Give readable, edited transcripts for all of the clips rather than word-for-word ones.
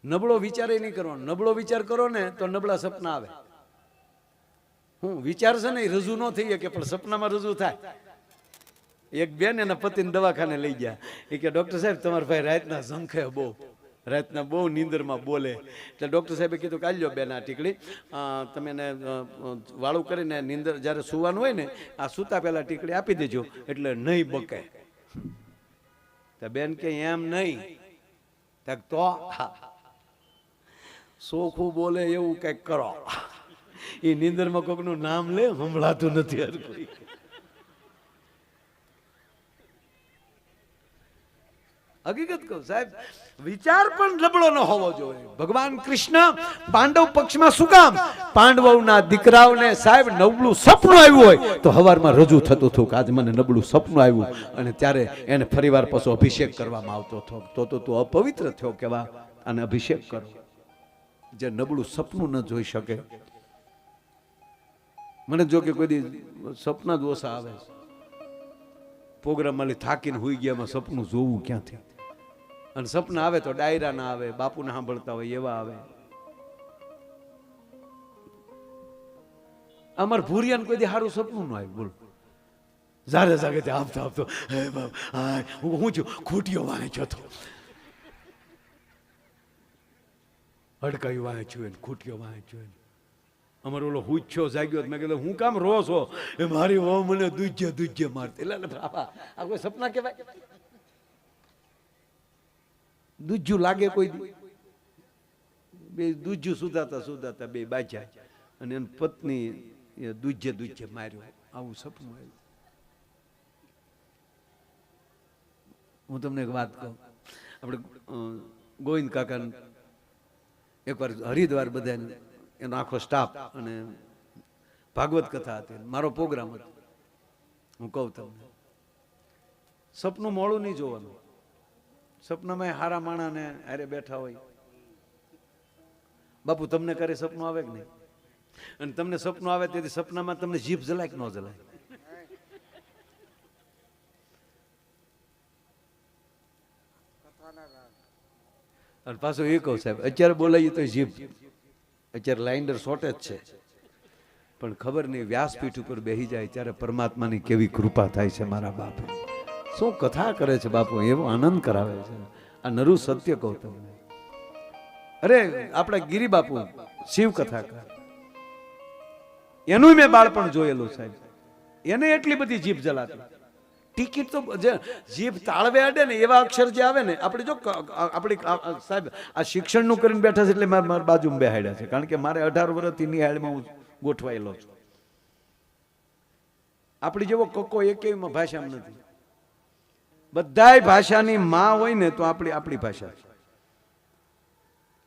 નબળો વિચાર નહીં કરવાનો. નબળો વિચાર કરો ને તો નબળા સપના આવે. હું વિચાર છે ને એ રજૂ ન થઈ શકે પણ સપનામાં રજૂ થાય. એક બેન એના પતિને દવાખાને લઈ ગયા. એ કે ડોક્ટર સાહેબ તમારા ભાઈ રાતના ઝંખે બહુ, રાતના બહુ નીંદરમાં બોલે. એટલે ડૉક્ટર સાહેબે કીધું કે આલ્યો બેન આ ટીકડી તમે એને વાળું કરીને નીંદર જ્યારે સુવાનું હોય ને આ સૂતા પહેલાં ટીકડી આપી દેજો એટલે નહીં બકે. તો બેન કે એમ નહીં તો સોખું બોલે એવું કંઈક કરો. એ નીંદરમાં કોકનું નામ લે સંભળાતું નથી હર કોઈ. હકીકત કહું સાહેબ, વિચાર પણ નબળો ન હોવો જોઈએ. ભગવાન કૃષ્ણ પાંડવ પક્ષમાં શું કામ? પાંડવોના દીકરાઓને સાહેબ નબળું સપનું આવ્યું હોય તો હવારમાં રજૂ થતું હતું કે આજે મને નબળું સપનું આવ્યું, અને ત્યારે એને ફરીવાર પાછો અભિષેક કરવામાં આવતો હતો. તો તું અપવિત્ર થયો કેવા, અને અભિષેક કરો. જે નબળું સપનું ન જોઈ શકે. મને જો કે કોઈ સપના જ ઓછા આવે. પ્રોગ્રામમાં થાકીને હુઈ ગયામાં સપનું જોવું ક્યાંથી? અને સપના આવે તો ડાયરા ના આવે, બાપુને સાંભળતા હોય એવા આવે. અમાર ભૂરિયાને કોઈ દી સારું સપનું ન આવ્યું. બોલ જારે જાગે તે આપતો આપતો હું છું ખૂટીઓ વાંચ્યો હતો, હડકાયું વાંચ્યું એને, ખૂટીઓ વાંચ્યું એને. અમારો ઓલો હુચ્છો જાગ્યો. મેં કીધું હું કામ રો છો? એ મારી વહુ મને દૂજ્ય મારતી. એટલે બાપા આ કોઈ સપના કહેવાય? દૂજ્યું લાગે કોઈ બે દૂજ્યું સુધાતા બે બાજા અને એની પત્ની દૂજ્ય માર્યો. આવું સપનું આવ્યું. હું તમને એક વાત કહું. આપણે ગોવિંદ કાકા એકવાર હરિદ્વાર બધા એનો આખો સ્ટાફ અને ભાગવત કથા હતી, મારો પ્રોગ્રામ હતો. હું કહું તમને, સપનું મોડું નહીં જોવાનું. સપનામાં હારા માણાને હારે બેઠા હોય. બાપુ તમને કરે સપનું આવે કે નહીં? અને તમને સપનું આવે તેથી સપનામાં તમને જીભ જલાય કે ન જલાય? અને પાછું એ કહું સાહેબ, અત્યારે બોલાઈએ તો જીભ, અત્યારે લાઇન્ડર શોર્ટેજ છે, પણ ખબર નહીં વ્યાસપીઠ ઉપર બેસી જાય ત્યારે પરમાત્માની કેવી કૃપા થાય છે. મારા બાપ શું કથા કરે છે બાપુ, એવો આનંદ કરાવે છે. આ નરું સત્ય કહું તમને. અરે આપણા ગિરી બાપુ શિવ કથા કરે, એનું મેં બાળપણ જોયેલું સાહેબ. એને એટલી બધી જીભ જલાતી. ટિકિટ તો જીભ તાળવે અડે ને એવા અક્ષર જે આવે ને, આપણે જો આપણી સાહેબ આ શિક્ષણનું કરીને બેઠા છે એટલે મારા બાજુમાં બેહાડ્યા છે, કારણ કે મારે 18 વર્ષથી નિહાળમાં હું ગોઠવાયેલો છું. આપણી જેવો કક્કો એકેયમાં ભાષામાં નથી. બધાય ભાષાની માં હોય ને તો આપણી ભાષા છે.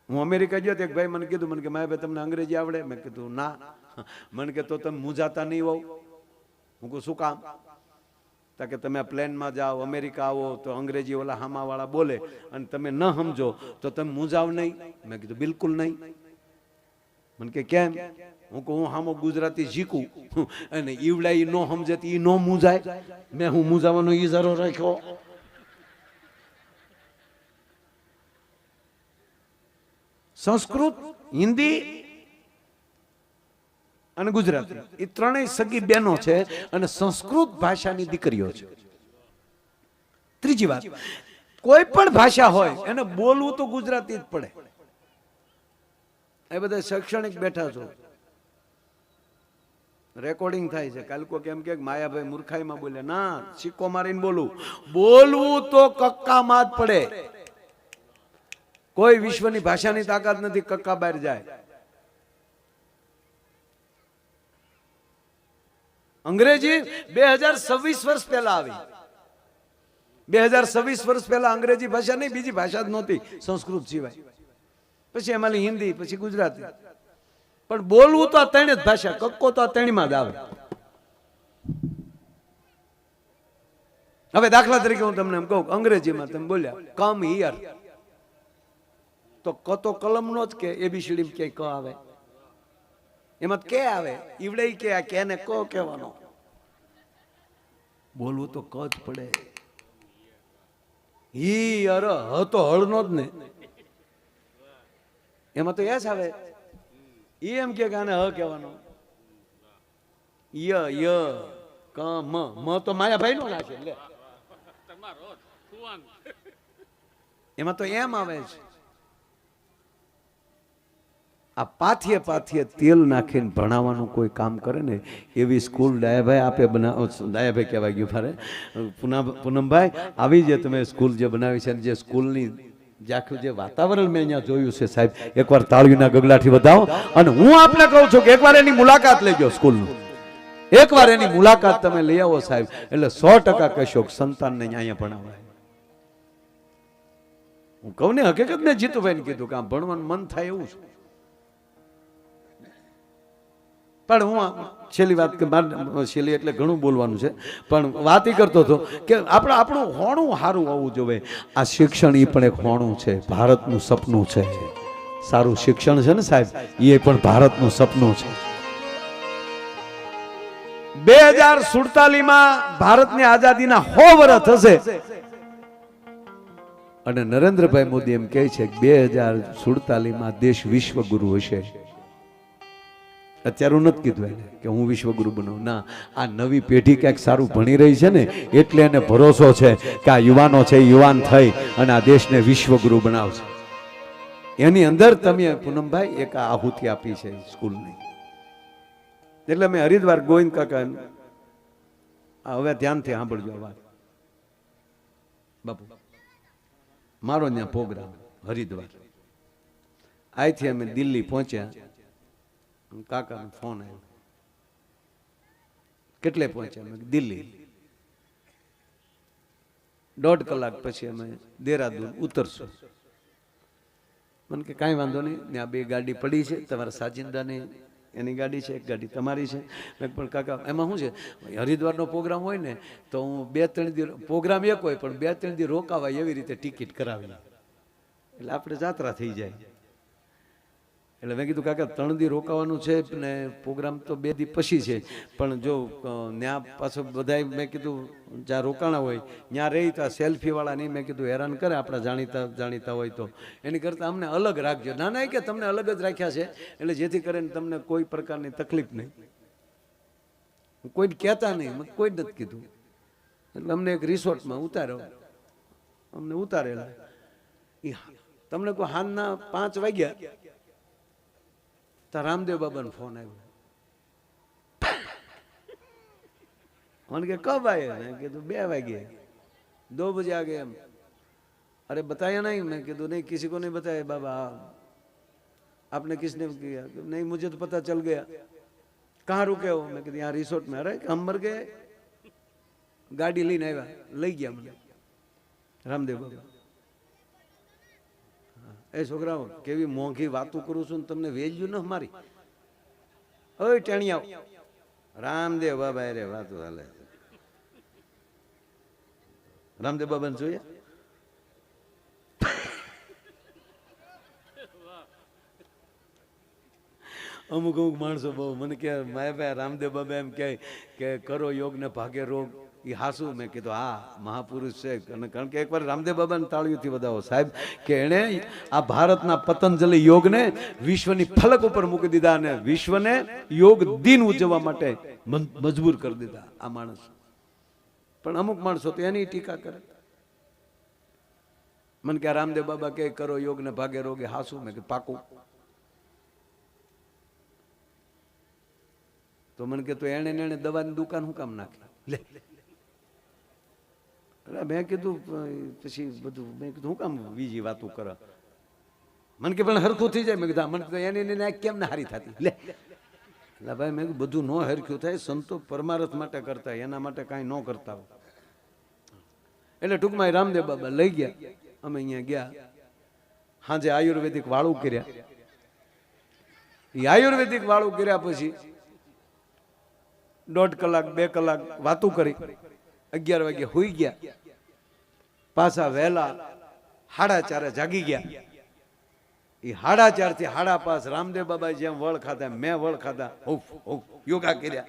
હું અમેરિકા ગયો તો એક ભાઈ મને કીધું, મને કે માય ભાઈ તમને અંગ્રેજી આવડે? મેં કીધું ના. મને કે તો તમે મૂંઝાતા નહીં હોવ? હું કહું શું કામ? તા કે તમે પ્લેનમાં જાઓ, અમેરિકા આવો તો અંગ્રેજી ઓલા હામાવાળા બોલે અને તમે ન સમજો તો તમે મૂંઝાવ નહીં? મેં કીધું બિલકુલ નહીં. મને કે કેમ? હું કહું હું હામો ગુજરાતી શીખું અને ઈવડા ઈ ન સમજે ઈ ન મૂંઝાય. મેં હું મૂંઝાવાનો ઈજારો રાખ્યો? સંસ્કૃત, હિન્દી અને ગુજરાતી એ ત્રણેય સગી બહેનો છે અને સંસ્કૃત ભાષાની દીકરીઓ છે. ત્રીજી વાત, કોઈ પણ ભાષા હોય એને બોલવું તો ગુજરાતી જ પડે. એ બધા શૈક્ષણિક બેઠા છો, રેકોર્ડિંગ થાય છે. કાલ કો કેમ કે માયાભાઈ મૂર્ખાઈમાં બોલે, ના, સિક્કો મારીને બોલવું તો કક્કામાં જ પડે. કોઈ વિશ્વની ભાષાની તાકાત નથી કક્કા બહાર જાય. અંગ્રેજી 2026 વર્ષ પહેલા આવી. 2026 વર્ષ પહેલા અંગ્રેજી ભાષા નહીં, બીજી ભાષા જ નહોતી સંસ્કૃત સિવાય. પછી એમાં હિન્દી, પછી ગુજરાતી. પણ બોલવું તો આ ત્રણ જ ભાષા, કક્કો તો આ ત્રણમાં જ આવે. હવે દાખલા તરીકે હું તમને એમ કહું, અંગ્રેજીમાં તમે બોલ્યા કમ હિયર, તો ક તો કલમ નો જ કે એબીસીડી ક્યાંય ક આવે? એમાં કે આવે, ઈવડે કે આ કે ને ક કહેવાનો. બોલવું તો ક જ પડે. ઈ અરે હ તો હળ નો જ ને. એમાં તો એસ આવે. એ એમ કે આને હ કહેવાનો. ય ય ક મ તો માયાભાઈ નો નાખે લે. એમાં તો એમ આવે છે. આ પાથીએ પાથીએ તેલ નાખીને ભણાવવાનું કોઈ કામ કરે ને એવી સ્કૂલ ડાયાભાઈ આપે બનાવો. ડાયાભાઈ કહેવાય ગયું મારે. પૂનમભાઈ આવી જે તમે સ્કૂલ જે બનાવી છે જે સ્કૂલની જે વાતાવરણ મેં અહીંયા જોયું છે સાહેબ, એકવાર તાળીના ગગલાથી વધાવો. અને હું આપને કહું છું કે એકવાર એની મુલાકાત લેજો સ્કૂલનું. એકવાર એની મુલાકાત તમે લઈ આવો સાહેબ, એટલે 100% કહેશો કે સંતાનને અહીંયા ભણાવાય. હું કહું ને હકીકત મેં જીતુભાઈને કીધું કે આમ ભણવાનું મન થાય એવું છે. પણ હું છેલ્લી વાત છેલ્લી એટલે ઘણું બોલવાનું છે, પણ વાત એ કરતો હતો કે આપણું હોણું સારું હોવું જોઈએ. આ શિક્ષણ એ પણ એક હોણું છે, ભારતનું સપનું છે. સારું શિક્ષણ છે ને સાહેબ, એ પણ ભારતનું સપનું છે. 2047 ભારતની આઝાદીના 100 વર્ષ થશે અને નરેન્દ્રભાઈ મોદી એમ કહે છે કે 2047 દેશ વિશ્વગુરુ હશે. અત્યારે હું નથી કીધું એને કે હું વિશ્વગુરુ બનું. ના, આ નવી પેઢી ક્યાંક સારું ભણી રહી છે ને એટલે એને ભરોસો છે કે આ યુવાનો છે યુવાન થઈ અને આ દેશને વિશ્વગુરુ બનાવશે. એની અંદર તમે પૂનમભાઈ એક આહુતિ આપી છે સ્કૂલની. એટલે મેં હરિદ્વાર ગોવિંદ કાકા હવે ધ્યાનથી સાંભળજો વાત બાપુ. મારો ત્યાં પ્રોગ્રામ હરિદ્વાર, અહીંથી અમે દિલ્હી પહોંચ્યા. કાકાનો ફોન આવ્યો, કેટલે પહોંચ્યા? અમે દિલ્હી. 1.5 કલાક પછી અમે દેહરાદૂન ઉતરશું. મને કે કાંઈ વાંધો નહીં, ત્યાં 2 ગાડી પડી છે, તમારા સાજિંદાની એની ગાડી છે, એક ગાડી તમારી છે. પણ કાકા એમાં શું છે, હરિદ્વારનો પ્રોગ્રામ હોય ને તો હું 2-3 દિવસ પ્રોગ્રામ એક હોય પણ 2-3 દિવસ રોકાવાય એવી રીતે ટિકિટ કરાવી, એટલે આપણે જાત્રા થઈ જાય. એટલે મેં કીધું કાકા 3 દિવસ રોકાવાનું છે ને પ્રોગ્રામ તો 2 દિવસ પછી છે, પણ જો ત્યાં પાછો બધા મેં કીધું જ્યાં રોકાણા હોય ત્યાં રહી તો સેલ્ફી વાળા નહીં, મેં કીધું હેરાન કરે આપણા જાણીતા હોય તો એની કરતાં અમને અલગ રાખજો. ના ના કે તમને અલગ જ રાખ્યા છે એટલે જેથી કરીને તમને કોઈ પ્રકારની તકલીફ નહીં. કોઈને કહેતા નહીં, મેં કોઈ નથી કીધું. એટલે અમને એક રિસોર્ટમાં ઉતાર્યો, અમને ઉતારેલા. તમને કોઈ હાનના 5 વાગ્યા રામદેવ બાબાનો ફોન આવ્યો. મને કે કબ આए? मैं कहा 2 बजे, 2 बजे आ गए हम. अरे बताया नहीं? मैं कहा नहीं, किसी को नहीं बताया बाबा. आपने किसने किया? नहीं मुझे तो पता चल गया. कहाँ रुके हो? मैं कहा यहाँ रिसोर्ट में. अरे हम मर गए, गाड़ी લઈને આવ્યા, લઈ ગયા મને રામદેવ બાબા. એ છોકરાઓ કેવી મોંઘી વાતો કરું છું, તમને વેલ્યુ ન મારી. ઓય ટેણિયા, રામદેવ બાબા રે વાતો હાલે. રામદેવ બાબાને જોયા? અમુક માણસો બહુ મને કે માયા ભાઈ રામદેવ બાબા એમ કહે કે કરો યોગ ને ભાગે રોગ. એ હાસુ? મેં કીધું હા, મહાપુરુષ છે. અને કારણ કે એકવાર રામદેવ બાબાને તાળીઓથી વધાવો સાહેબ કે એણે આ ભારતના પતંજલિ યોગને વિશ્વની ફલક ઉપર મૂકી દીધા અને વિશ્વને યોગ દિન ઉજવવા માટે મજબૂર કરી દીધા આ માણસ. પણ અમુક માણસો તો એની ટીકા કરે. મને કે રામદેવ બાબા કે કરો યોગ ને ભાગે રોગે હાસુ? મેં કે પાકું. તો મને કે તો એને દવાની દુકાન શું કામ નાખી લે? મેં કીધું પછી બધું મેં કીધું હું કામ બીજી વાતો કરે? મને કે પણ હરખું થઈ જાય. મેં કીધું મને તો એની કેમ ના હારી થતી લે? એટલે ભાઈ મેં બધું ન હરખ્યું થાય, સંતો પરમાર્થ માટે કરતા, એના માટે કાંઈ ન કરતા હોય. એટલે ટૂંકમાં રામદેવ બાબા લઈ ગયા. અમે અહીંયા ગયા, સાંજે આયુર્વેદિક વાળું કર્યા. એ આયુર્વેદિક વાળું કર્યા પછી 1.5 કલાક 2 કલાક વાતું કરી 11 વાગે હોઈ ગયા. પાછા વહેલા 4:30 જાગી ગયા. એ 4:30 થી 5:30 રામદેવ બાબા જેમ વળ ખાધા મેં વળ ખાધા, યોગા કર્યા.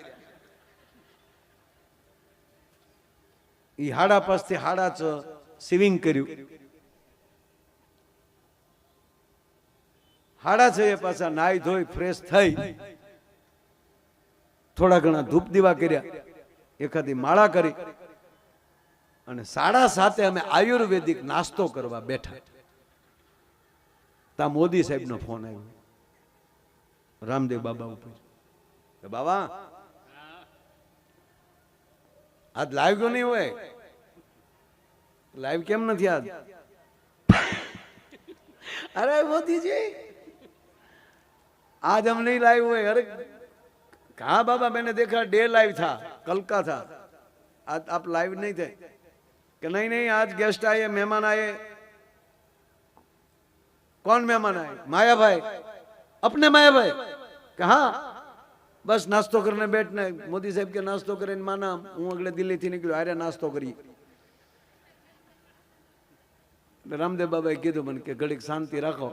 એ 5:30 થી 6:30 સ્વિમિંગ કર્યું. 6:30 પાછા નાઈ ધોઈ ફ્રેશ થઈ થોડા ઘણા ધૂપ દીવા કર્યા, એકાદી માળા કરી અને 7:30 અમે આયુર્વેદિક નાસ્તો કરવા બેઠા. તા મોદી સાહેબનો ફોન આવ્યો રામદેવ બાબા ઉપર. બાબા આજ લાઈવ તો નહીં હોય? લાઈવ કેમ નથી આજ? अरे मोदी जी आज हम नहीं लाइव हुए. अरे कहा बाबा, मैंने देखा डे लाइव था, कल का था, आज आप लाइव नहीं थे? कि नहीं नहीं आज गेस्ट आए, मेहमान आए. कौन मेहमान आए? माया भाई. अपने माया भाई? कहा बस नाश्तो करने बैठने. मोदी साहब के नाश्तो करे माना हूँ अगले दिल्ली थी निकलो अरे नाश्तो करी. રામદેવ બાબાએ કીધું મને કે ઘડીક શાંતિ રાખો,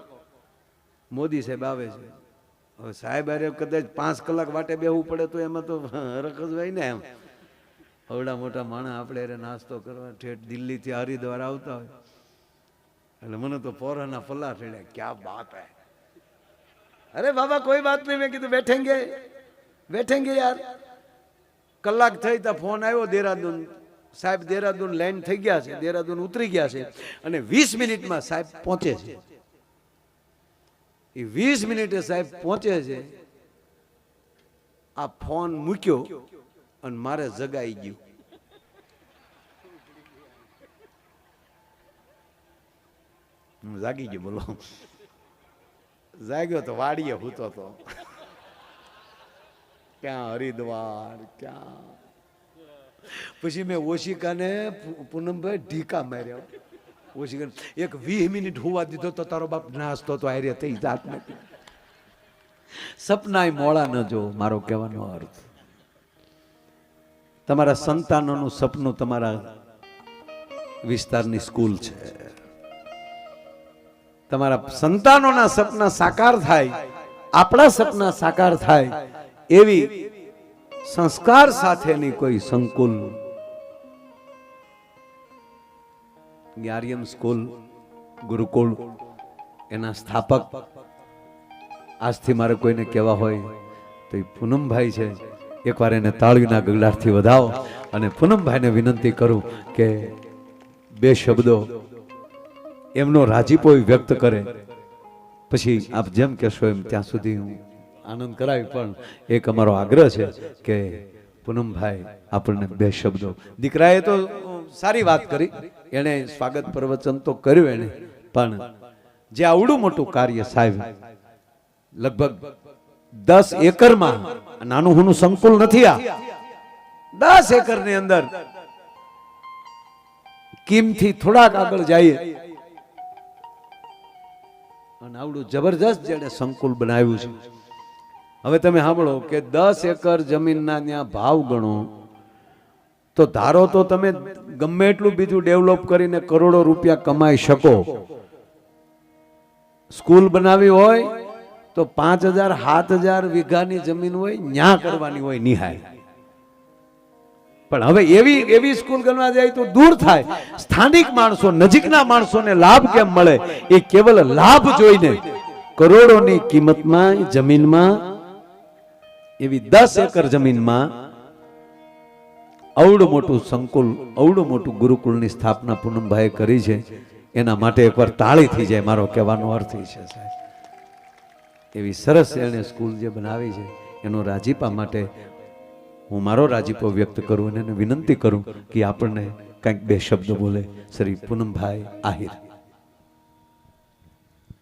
મોદી સાહેબ આવે છે. હવે સાહેબ અરે કદાચ 5 કલાક વાટે બેહવું પડે તો એમાં તો હરખ જ હોય ને. એમ અવડા મોટા માણસ આપણે અરે નાસ્તો કરવા ઠેઠ દિલ્હીથી હરિદ્વાર આવતા હોય એટલે મને તો પોરાના ફલ્લા ચડ્યા. ક્યા બાત હે. અરે બાબા કોઈ બાત નહીં. મેં કીધું બેઠેંગે યાર. કલાક થઈ તા ફોન આવ્યો દેહરાદૂન. સાહેબ દેહરાદૂન લેન્ડ થઈ ગયા છે, દેહરાદૂન ઉતરી ગયા છે અને 20 મિનિટમાં સાહેબ પહોંચે છે. એ 20 મિનિટે સાહેબ પહોંચે છે. આ ફોન મૂક્યો અને મારે જગાઈ ગયું. હું જાગી ગયો. બોલો જાગ્યો તો વાડીએ હૂતો તો. ક્યાં હરિદ્વાર ક્યાં. પછી મેં ઓશિકાને પૂનમભાઈ ઢીકા માર્યા. ઓશિકાને એક 20 મિનિટ હોવા દીધો તો તારો બાપ નાસ્તો તો આર્ય થઈ જાત નથી. સપનાય મોળા ન જો, મારો કહેવાનો અર્થ. તમારા સંતાનોનું સપનું તમારા વિસ્તારની સ્કૂલ છે. તમારા સંતાનોના સપના સાકાર થાય, આપણા સપના સાકાર થાય એવી સંસ્કાર સાથેની કોઈ સંકુલ, આર્યમ સ્કૂલ ગુરુકુળ, એના સ્થાપક આજથી મારે કોઈને કહેવા હોય તો એ પૂનમભાઈ છે. એકવાર એને તાળીના ગગડાટથી વધાવો અને પૂનમભાઈને વિનંતી કરું કે 2 શબ્દો એમનો રાજીપો વ્યક્ત કરે. પછી આપ જેમ કહેશો એમ ત્યાં સુધી હું આનંદ કરાવી. પણ એક અમારો આગ્રહ છે કે પૂનમભાઈ આપણને 2 શબ્દો. દીકરાએ તો સારી વાત કરી, એને સ્વાગત પ્રવચન તો કર્યું એને, પણ જે આવડું મોટું કાર્ય સાહેબ લગભગ 10 એકરમાં, નાનું હુનું સંકુલ નથી આ, 10 એકરની અંદર કિમથી થોડાક આગળ જઈએ અને આવડું જબરજસ્ત જેને સંકુલ બનાવ્યું છે. હવે તમે સાંભળો કે 10 એકર જમીનના ત્યાં ભાવ ગણો તો ધારો તો તમે ગમે એટલું બીજું ડેવલપ કરીને કરોડો રૂપિયા કમાઈ શકો. સ્કૂલ બનાવી હોય તો 5000 7000 વીઘાની જમીન હોય ન્યા કરવાની હોય નિહાય. પણ હવે એવી સ્કૂલ ગણવા જાય તો દૂર થાય. સ્થાનિક માણસો, નજીકના માણસોને લાભ કેમ મળે એ કેવલ લાભ જોઈને કરોડોની કિંમતમાં જમીનમાં, એવી 10 એકર જમીનમાં અવડું મોટું સંકુલ, અવડું મોટું ગુરુકુળની સ્થાપના પૂનમભાઈએ કરી છે. એના માટે એકવાર તાળી થઈ જાય, મારો કહેવાનો અર્થ એ છે સાહેબ. એવી સરસ એને સ્કૂલ જે બનાવી છે એનો રાજીપા માટે હું મારો રાજીપો વ્યક્ત કરું અને એને વિનંતી કરું કે આપણને કંઈક 2 શબ્દો બોલે શ્રી પૂનમભાઈ આહિર.